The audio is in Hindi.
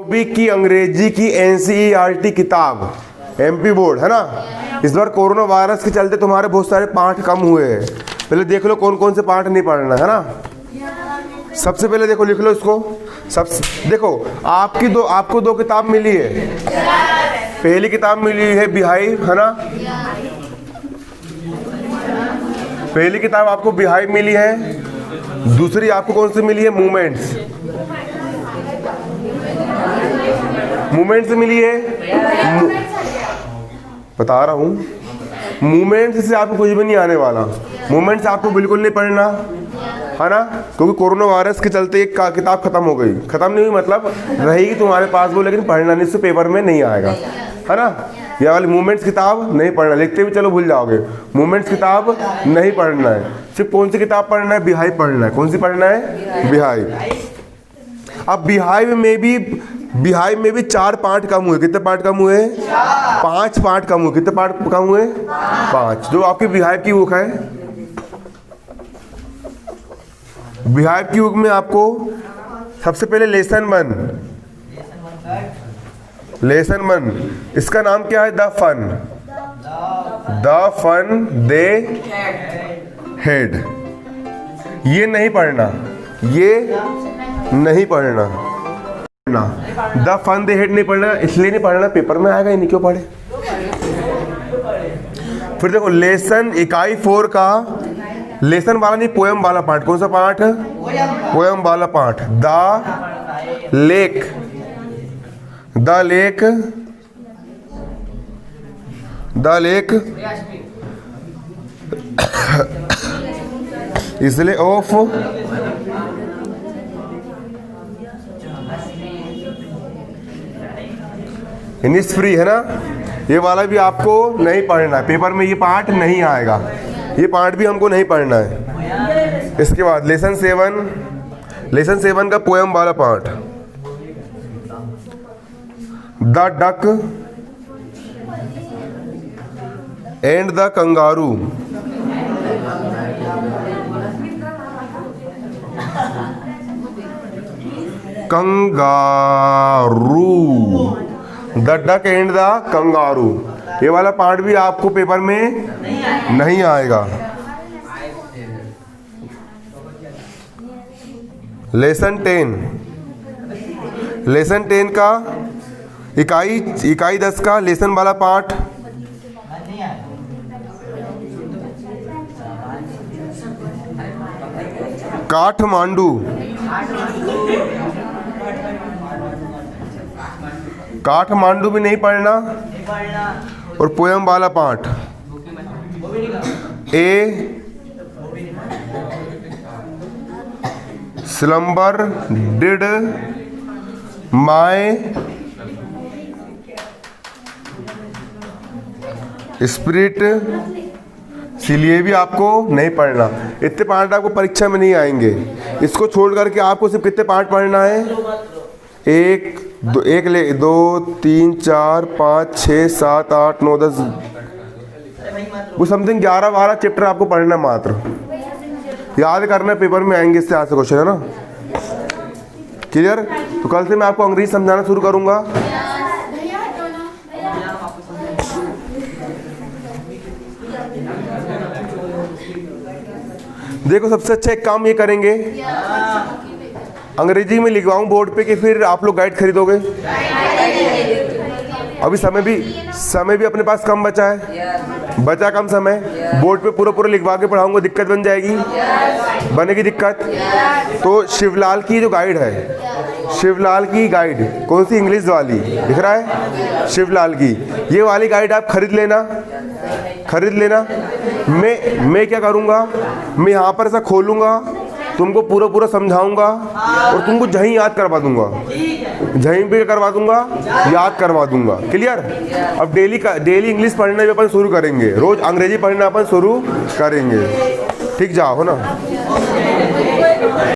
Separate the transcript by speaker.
Speaker 1: नौवीं की अंग्रेजी की NCERT किताब MP बोर्ड है ना, इस बार कोरोना वायरस के चलते तुम्हारे बहुत सारे पाठ कम हुए हैं। पहले देख लो कौन कौन से पाठ नहीं पढ़ना है ना। सबसे पहले देखो, लिख लो इसको। देखो आपको दो किताब मिली है। पहली किताब मिली है बिहाइव, है ना। पहली किताब आपको बिहाइव मिली है। दूसरी आपको कौन सी मिली है? मूवमेंट्स। मूवमेंट्स मिली है। बता रहा हूँ, मूवमेंट्स से आपको कुछ भी नहीं आने वाला। मूवमेंट्स आपको बिल्कुल नहीं पढ़ना है ना, क्योंकि कोरोना वायरस के चलते एक किताब खत्म हो गई। खत्म नहीं हुई मतलब रहेगी तुम्हारे पास वो, लेकिन पढ़ना नहीं, इससे पेपर में नहीं आएगा, है ना। यह वाली मूवमेंट्स किताब नहीं पढ़ना, लिखते भी चलो भूल जाओगे। मूवमेंट्स किताब नहीं पढ़ना है। सिर्फ कौन सी किताब पढ़ना है? बिहाइव पढ़ना है। कौन सी पढ़ना है? बिहाइव। अब बिहाइव में भी 4 पार्ट कम हुए। कितने पार्ट कम हुए? 5 पार्ट कम हुए। कितने पार्ट कम हुए? 5। जो आपकी बिहाइव की बुक है, बिहाइव की बुक में आपको सबसे पहले लेसन 1, इसका नाम क्या है? The fun the head. ये नहीं पढ़ना, द फन दे हेड नहीं पढ़ना। इसलिए नहीं पढ़ना, पेपर में आएगा ही नहीं, क्यों पढ़े। फिर देखो लेसन इकाई 4 का लेसन वाला नहीं, पोएम वाला पार्ट। कौन सा पार्ट? पोएम वाला पार्ट। द लेक इसलिए ऑफ फ्री, है ना। ये वाला भी आपको नहीं पढ़ना है, पेपर में ये पार्ट नहीं आएगा। ये पार्ट भी हमको नहीं पढ़ना है। इसके बाद लेसन 7 का पोएम वाला part. The duck and the kangaroo. The duck and the kangaroo. ये वाला पार्ट भी आपको पेपर में नहीं आएगा। लेसन 10 का इकाई 10 का लेसन वाला पार्ट। काठमांडू भी नहीं पढ़ना। और पोएम वाला part slumber did my spirit. इसलिए भी आपको नहीं पढ़ना। इतने पार्ट आपको परीक्षा में नहीं आएंगे। इसको छोड़ करके आपको सिर्फ कितने पार्ट पढ़ना है? 1 2 3 4 5 6 7 8 9 10 वो समथिंग 11-12 चैप्टर आपको पढ़ना मात्र। याद करना, पेपर में आएंगे इससे आज से क्वेश्चन, है ना। क्लियर? तो कल से मैं आपको अंग्रेजी समझाना शुरू करूंगा। देखो सबसे अच्छा एक काम ये करेंगे, अंग्रेजी में लिखवाऊं बोर्ड पे कि फिर आप लोग गाइड खरीदोगे। अभी समय भी अपने पास कम बचा कम समय। बोर्ड पे पूरा लिखवा के पढ़ाऊंगा, दिक्कत बन जाएगी, बनेगी दिक्कत। तो शिवलाल की जो गाइड है, शिवलाल की गाइड कौन सी? इंग्लिश वाली दिख रहा है, शिवलाल की। ये वाली गाइड आप खरीद लेना। मैं क्या करूँगा, मैं यहाँ पर ऐसा खोलूँगा, तुमको पूरा समझाऊंगा और तुमको जहीं याद करवा दूंगा, जहीं पे करवा दूंगा, याद करवा दूंगा। क्लियर? अब डेली इंग्लिश पढ़ना भी अपन शुरू करेंगे, रोज अंग्रेजी पढ़ना अपन शुरू करेंगे। ठीक जाओ, हो ना।